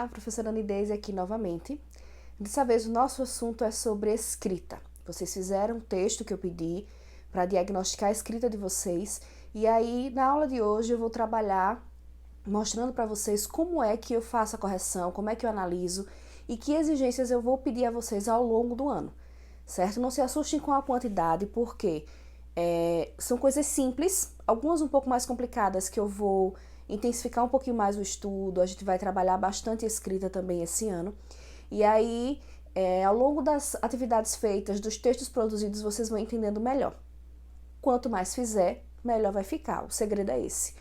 professora Nideise aqui novamente. Dessa vez o nosso assunto é sobre escrita. Vocês fizeram um texto que eu pedi para diagnosticar a escrita de vocês. E aí, na aula de hoje, eu vou trabalhar mostrando para vocês como é que eu faço a correção, como é que eu analiso e que exigências eu vou pedir a vocês ao longo do ano, certo? Não se assustem com a quantidade, porque são coisas simples, algumas um pouco mais complicadas que eu vou intensificar um pouquinho mais o estudo, a gente vai trabalhar bastante escrita também esse ano. E aí, ao longo das atividades feitas, dos textos produzidos, vocês vão entendendo melhor. Quanto mais fizer, melhor vai ficar. O segredo é esse.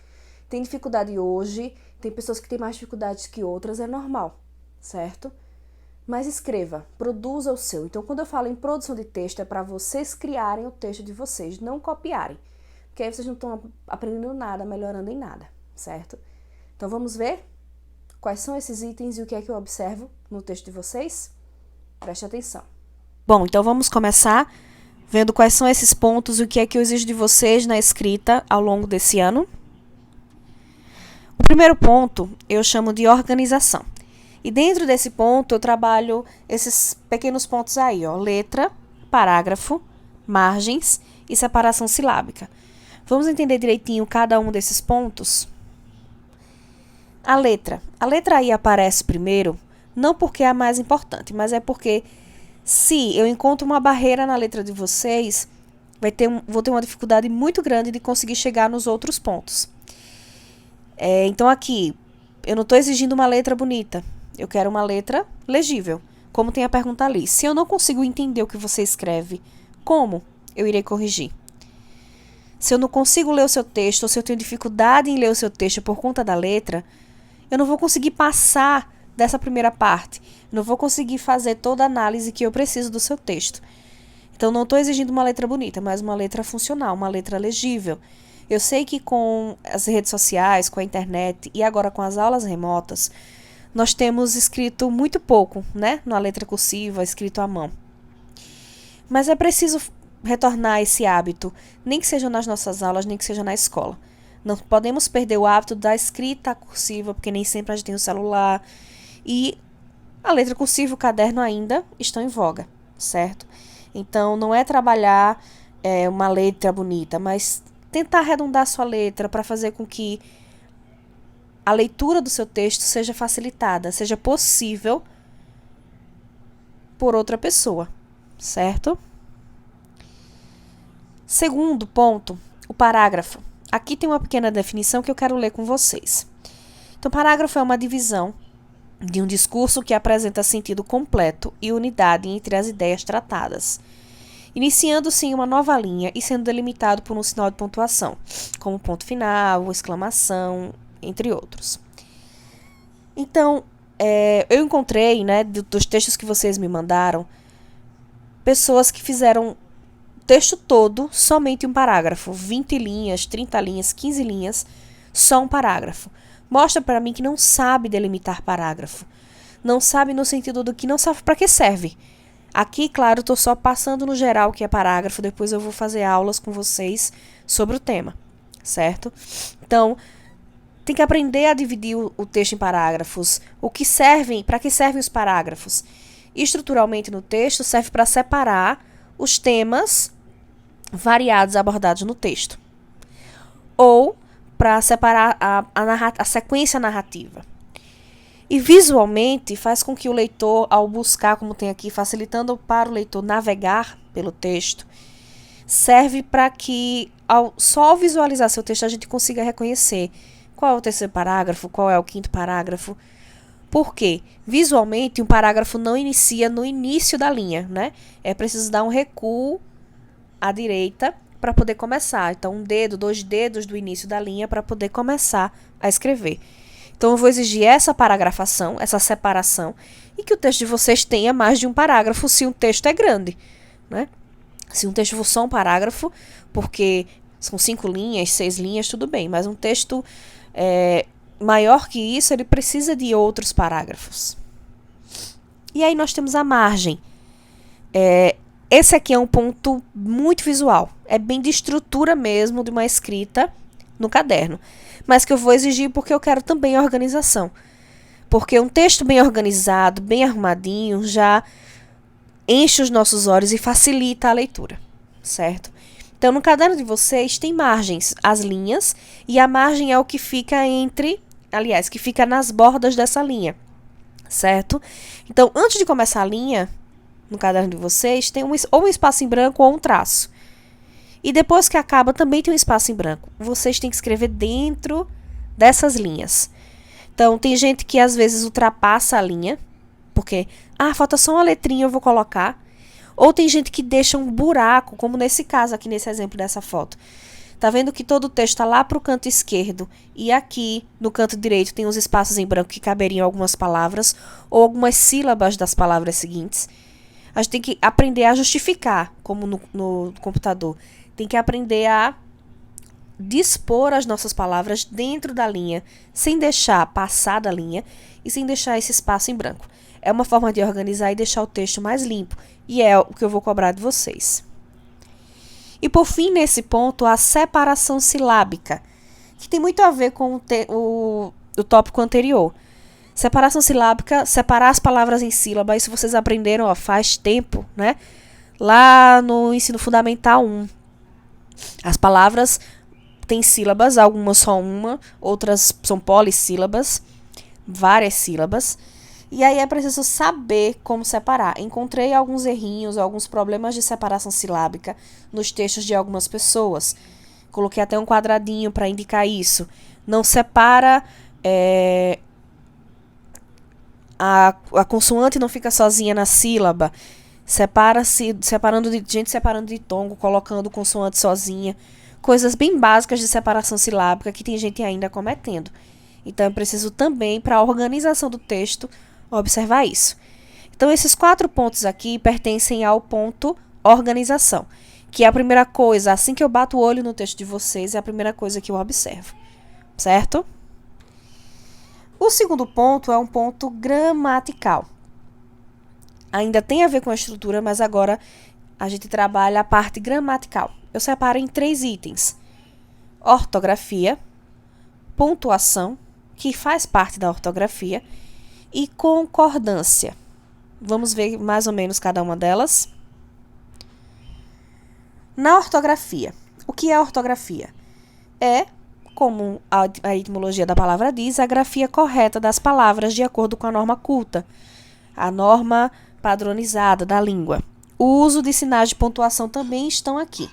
Tem dificuldade hoje, tem pessoas que têm mais dificuldades que outras, é normal, certo? Mas escreva, produza o seu. Então, quando eu falo em produção de texto, é para vocês criarem o texto de vocês, não copiarem. Porque aí vocês não estão aprendendo nada, melhorando em nada, certo? Então, vamos ver quais são esses itens e o que é que eu observo no texto de vocês? Preste atenção. Bom, então vamos começar vendo quais são esses pontos e o que é que eu exijo de vocês na escrita ao longo desse ano. O primeiro ponto eu chamo de organização. E dentro desse ponto eu trabalho esses pequenos pontos aí, ó, letra, parágrafo, margens e separação silábica. Vamos entender direitinho cada um desses pontos? A letra aí aparece primeiro, não porque é a mais importante, mas é porque se eu encontro uma barreira na letra de vocês, vou ter uma dificuldade muito grande de conseguir chegar nos outros pontos. Então aqui, eu não estou exigindo uma letra bonita, eu quero uma letra legível, como tem a pergunta ali. Se eu não consigo entender o que você escreve, como eu irei corrigir? Se eu não consigo ler o seu texto, ou se eu tenho dificuldade em ler o seu texto por conta da letra, eu não vou conseguir passar dessa primeira parte. Não vou conseguir fazer toda a análise que eu preciso do seu texto. Então, não estou exigindo uma letra bonita, mas uma letra funcional, uma letra legível. Eu sei que com as redes sociais, com a internet e agora com as aulas remotas, nós temos escrito muito pouco, né? Na letra cursiva, escrito à mão. Mas é preciso retornar esse hábito, nem que seja nas nossas aulas, nem que seja na escola. Não podemos perder o hábito da escrita cursiva, porque nem sempre a gente tem o celular. E a letra cursiva e o caderno ainda estão em voga, certo? Então, não é trabalhar uma letra bonita, mas tentar arredondar a sua letra para fazer com que a leitura do seu texto seja facilitada, seja possível por outra pessoa, certo? Segundo ponto, o parágrafo. Aqui tem uma pequena definição que eu quero ler com vocês. Então, parágrafo é uma divisão de um discurso que apresenta sentido completo e unidade entre as ideias tratadas, iniciando-se em uma nova linha e sendo delimitado por um sinal de pontuação, como ponto final, exclamação, entre outros. Então, eu encontrei, né, dos textos que vocês me mandaram, pessoas que fizeram o texto todo somente um parágrafo, 20 linhas, 30 linhas, 15 linhas, só um parágrafo. Mostra para mim que não sabe delimitar parágrafo. Não sabe no sentido do que não sabe para que serve. Aqui, claro, estou só passando no geral o que é parágrafo, depois eu vou fazer aulas com vocês sobre o tema, certo? Então, tem que aprender a dividir o texto em parágrafos. Para que servem os parágrafos? Estruturalmente no texto, serve para separar os temas variados abordados no texto. Ou para separar a sequência narrativa. E visualmente faz com que o leitor, ao buscar, como tem aqui, facilitando para o leitor navegar pelo texto, serve para que, só ao visualizar seu texto, a gente consiga reconhecer qual é o terceiro parágrafo, qual é o quinto parágrafo. Por quê? Visualmente, um parágrafo não inicia no início da linha, né? É preciso dar um recuo à direita para poder começar. Então, um dedo, 2 dedos do início da linha para poder começar a escrever. Então, eu vou exigir essa paragrafação, essa separação, e que o texto de vocês tenha mais de um parágrafo se um texto é grande, né? Se um texto for só um parágrafo, porque são 5 linhas, 6 linhas, tudo bem, mas um texto maior que isso, ele precisa de outros parágrafos. E aí nós temos a margem. Esse aqui é um ponto muito visual. É bem de estrutura mesmo de uma escrita no caderno. Mas que eu vou exigir porque eu quero também a organização. Porque um texto bem organizado, bem arrumadinho, já enche os nossos olhos e facilita a leitura, certo? Então, no caderno de vocês tem margens, as linhas, e a margem é o que fica que fica nas bordas dessa linha, certo? Então, antes de começar a linha, no caderno de vocês, tem ou um espaço em branco ou um traço. E depois que acaba, também tem um espaço em branco. Vocês têm que escrever dentro dessas linhas. Então, tem gente que às vezes ultrapassa a linha, porque, falta só uma letrinha, eu vou colocar. Ou tem gente que deixa um buraco, como nesse caso aqui, nesse exemplo dessa foto. Tá vendo que todo o texto está lá para o canto esquerdo e aqui no canto direito tem uns espaços em branco que caberiam algumas palavras ou algumas sílabas das palavras seguintes. A gente tem que aprender a justificar, como no computador. Tem que aprender a dispor as nossas palavras dentro da linha, sem deixar passar da linha e sem deixar esse espaço em branco. É uma forma de organizar e deixar o texto mais limpo, e é o que eu vou cobrar de vocês. E por fim, nesse ponto, a separação silábica, que tem muito a ver com o tópico anterior. Separação silábica, separar as palavras em sílaba, isso vocês aprenderam faz tempo, né? Lá no ensino fundamental 1. As palavras têm sílabas, algumas só uma, outras são polissílabas, várias sílabas. E aí é preciso saber como separar. Encontrei alguns errinhos, alguns problemas de separação silábica nos textos de algumas pessoas. Coloquei até um quadradinho para indicar isso. Não separa... A consoante não fica sozinha na sílaba. Separando de tom, colocando consoante sozinha. Coisas bem básicas de separação silábica que tem gente ainda cometendo. Então, eu preciso também, para a organização do texto, observar isso. Então, esses 4 pontos aqui pertencem ao ponto organização, que é a primeira coisa, assim que eu bato o olho no texto de vocês, é a primeira coisa que eu observo, certo? O segundo ponto é um ponto gramatical. Ainda tem a ver com a estrutura, mas agora a gente trabalha a parte gramatical. Eu separo em 3 itens: ortografia, pontuação, que faz parte da ortografia, e concordância. Vamos ver mais ou menos cada uma delas. Na ortografia. O que é ortografia? É, como a etimologia da palavra diz, a grafia correta das palavras de acordo com a norma culta, a norma padronizada da língua. O uso de sinais de pontuação também estão aqui.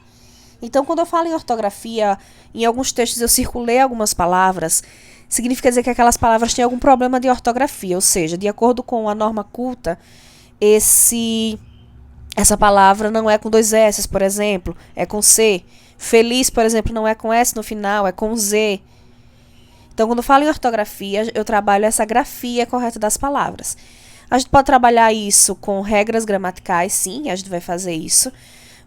Então, quando eu falo em ortografia, em alguns textos eu circulei algumas palavras, significa dizer que aquelas palavras têm algum problema de ortografia, ou seja, de acordo com a norma culta, essa palavra não é com 2 S, por exemplo, é com C. Feliz, por exemplo, não é com S no final, é com Z. Então, quando eu falo em ortografia, eu trabalho essa grafia correta das palavras. A gente pode trabalhar isso com regras gramaticais, sim, a gente vai fazer isso.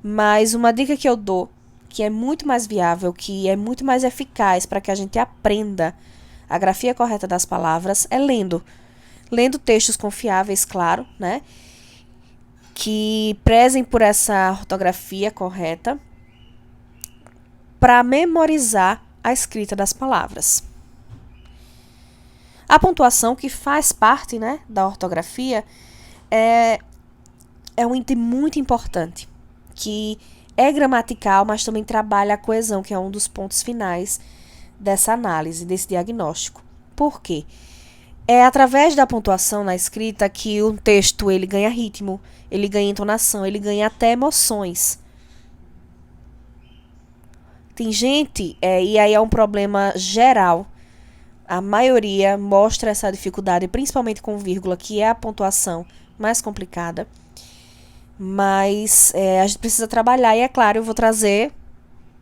Mas uma dica que eu dou, que é muito mais viável, que é muito mais eficaz para que a gente aprenda a grafia correta das palavras, é lendo. Lendo textos confiáveis, claro, né? Que prezem por essa ortografia correta para memorizar a escrita das palavras. A pontuação, que faz parte, né, da ortografia, é um item muito importante, que é gramatical, mas também trabalha a coesão, que é um dos pontos finais dessa análise, desse diagnóstico. Por quê? É através da pontuação na escrita que o texto ele ganha ritmo, ele ganha entonação, ele ganha até emoções. Tem gente, e aí é um problema geral, a maioria mostra essa dificuldade, principalmente com vírgula, que é a pontuação mais complicada. Mas a gente precisa trabalhar e, é claro, eu vou trazer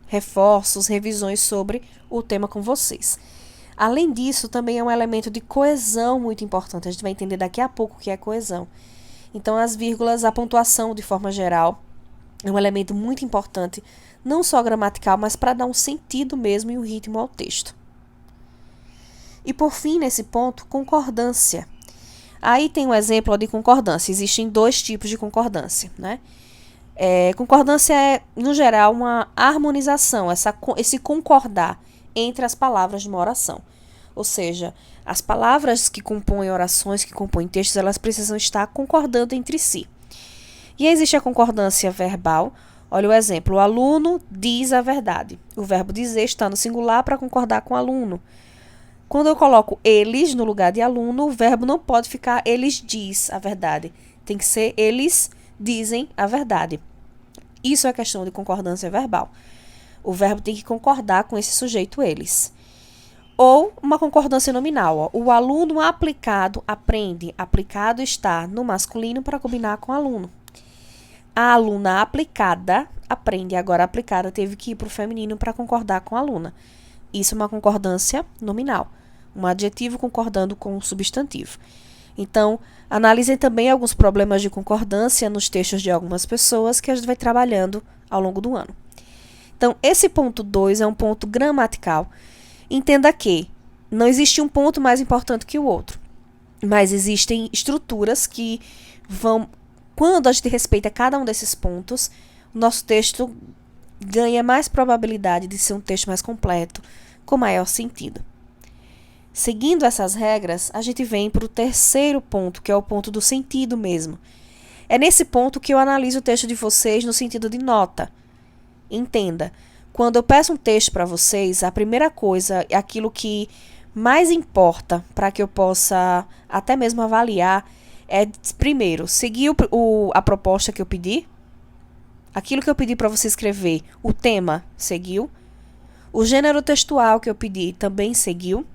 reforços, revisões sobre o tema com vocês. Além disso, também é um elemento de coesão muito importante. A gente vai entender daqui a pouco o que é coesão. Então, as vírgulas, a pontuação de forma geral, é um elemento muito importante, não só gramatical, mas para dar um sentido mesmo e um ritmo ao texto. E por fim, nesse ponto, concordância. Aí tem um exemplo de concordância. Existem 2 tipos de concordância, né? Concordância é, no geral, uma harmonização, esse concordar entre as palavras de uma oração. Ou seja, as palavras que compõem orações, que compõem textos, elas precisam estar concordando entre si. E existe a concordância verbal. Olha o exemplo, o aluno diz a verdade. O verbo dizer está no singular para concordar com o aluno. Quando eu coloco eles no lugar de aluno, o verbo não pode ficar eles diz a verdade. Tem que ser eles dizem a verdade. Isso é questão de concordância verbal. O verbo tem que concordar com esse sujeito eles. Ou uma concordância nominal. Ó. O aluno aplicado aprende. Aplicado está no masculino para combinar com o aluno. A aluna aplicada aprende. Agora a aplicada teve que ir para o feminino para concordar com a aluna. Isso é uma concordância nominal. Um adjetivo concordando com um substantivo. Então, analisem também alguns problemas de concordância nos textos de algumas pessoas que a gente vai trabalhando ao longo do ano. Então, esse ponto 2 é um ponto gramatical. Entenda que não existe um ponto mais importante que o outro, mas existem estruturas que vão, quando a gente respeita cada um desses pontos, o nosso texto ganha mais probabilidade de ser um texto mais completo, com maior sentido. Seguindo essas regras, a gente vem para o terceiro ponto, que é o ponto do sentido mesmo. É nesse ponto que eu analiso o texto de vocês no sentido de nota. Entenda, quando eu peço um texto para vocês, a primeira coisa, aquilo que mais importa para que eu possa até mesmo avaliar, é primeiro, seguir a proposta que eu pedi, aquilo que eu pedi para você escrever, o tema seguiu, o gênero textual que eu pedi também seguiu,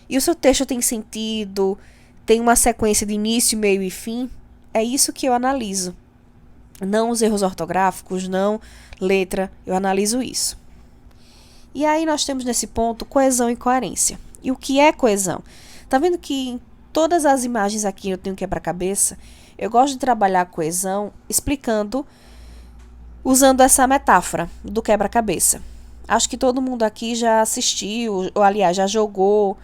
e o seu texto tem sentido, tem uma sequência de início, meio e fim, é isso que eu analiso. Não os erros ortográficos, não letra, eu analiso isso. E aí nós temos nesse ponto coesão e coerência. E o que é coesão? Tá vendo que em todas as imagens aqui eu tenho quebra-cabeça? Eu gosto de trabalhar a coesão explicando, usando essa metáfora do quebra-cabeça. Acho que todo mundo aqui já assistiu, ou aliás, já jogou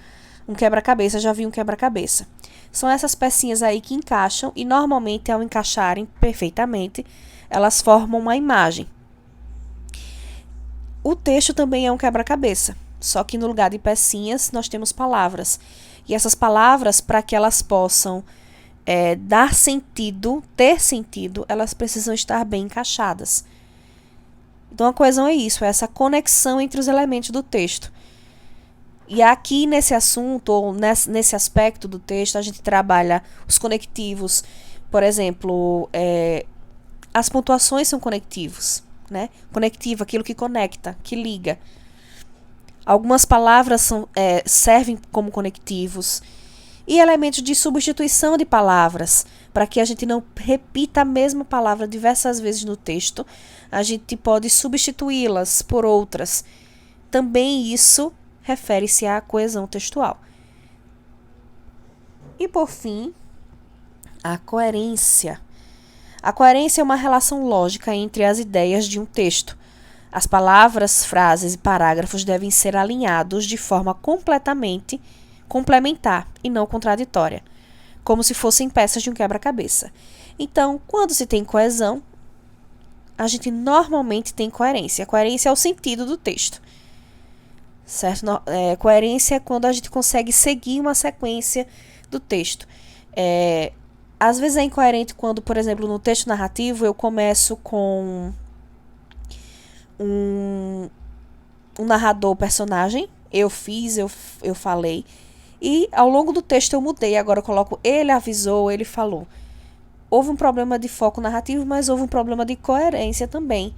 um quebra-cabeça, já viu um quebra-cabeça. São essas pecinhas aí que encaixam e normalmente ao encaixarem perfeitamente, elas formam uma imagem. O texto também é um quebra-cabeça, só que no lugar de pecinhas nós temos palavras. E essas palavras, para que elas possam dar sentido, ter sentido, elas precisam estar bem encaixadas. Então a coesão é isso, é essa conexão entre os elementos do texto. E aqui nesse assunto, ou nesse aspecto do texto, a gente trabalha os conectivos. Por exemplo, as pontuações são conectivos, né? Conectivo, aquilo que conecta, que liga. Algumas palavras servem como conectivos. E elementos de substituição de palavras, para que a gente não repita a mesma palavra diversas vezes no texto, a gente pode substituí-las por outras. Também isso refere-se à coesão textual. E por fim, a coerência. A coerência é uma relação lógica entre as ideias de um texto. As palavras, frases e parágrafos devem ser alinhados de forma completamente complementar e não contraditória, como se fossem peças de um quebra-cabeça. Então, quando se tem coesão, a gente normalmente tem coerência. A coerência é o sentido do texto. Certo? Coerência é quando a gente consegue seguir uma sequência do texto. Às vezes é incoerente quando, por exemplo, no texto narrativo eu começo com um narrador personagem, eu falei, e ao longo do texto eu mudei, agora eu coloco ele avisou, ele falou. Houve um problema de foco narrativo, mas houve um problema de coerência também.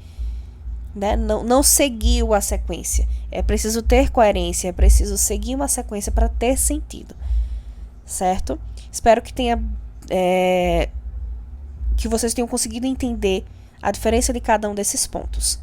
Né? Não seguiu a sequência. É preciso ter coerência, é preciso seguir uma sequência para ter sentido. Certo? Espero que que vocês tenham conseguido entender a diferença de cada um desses pontos.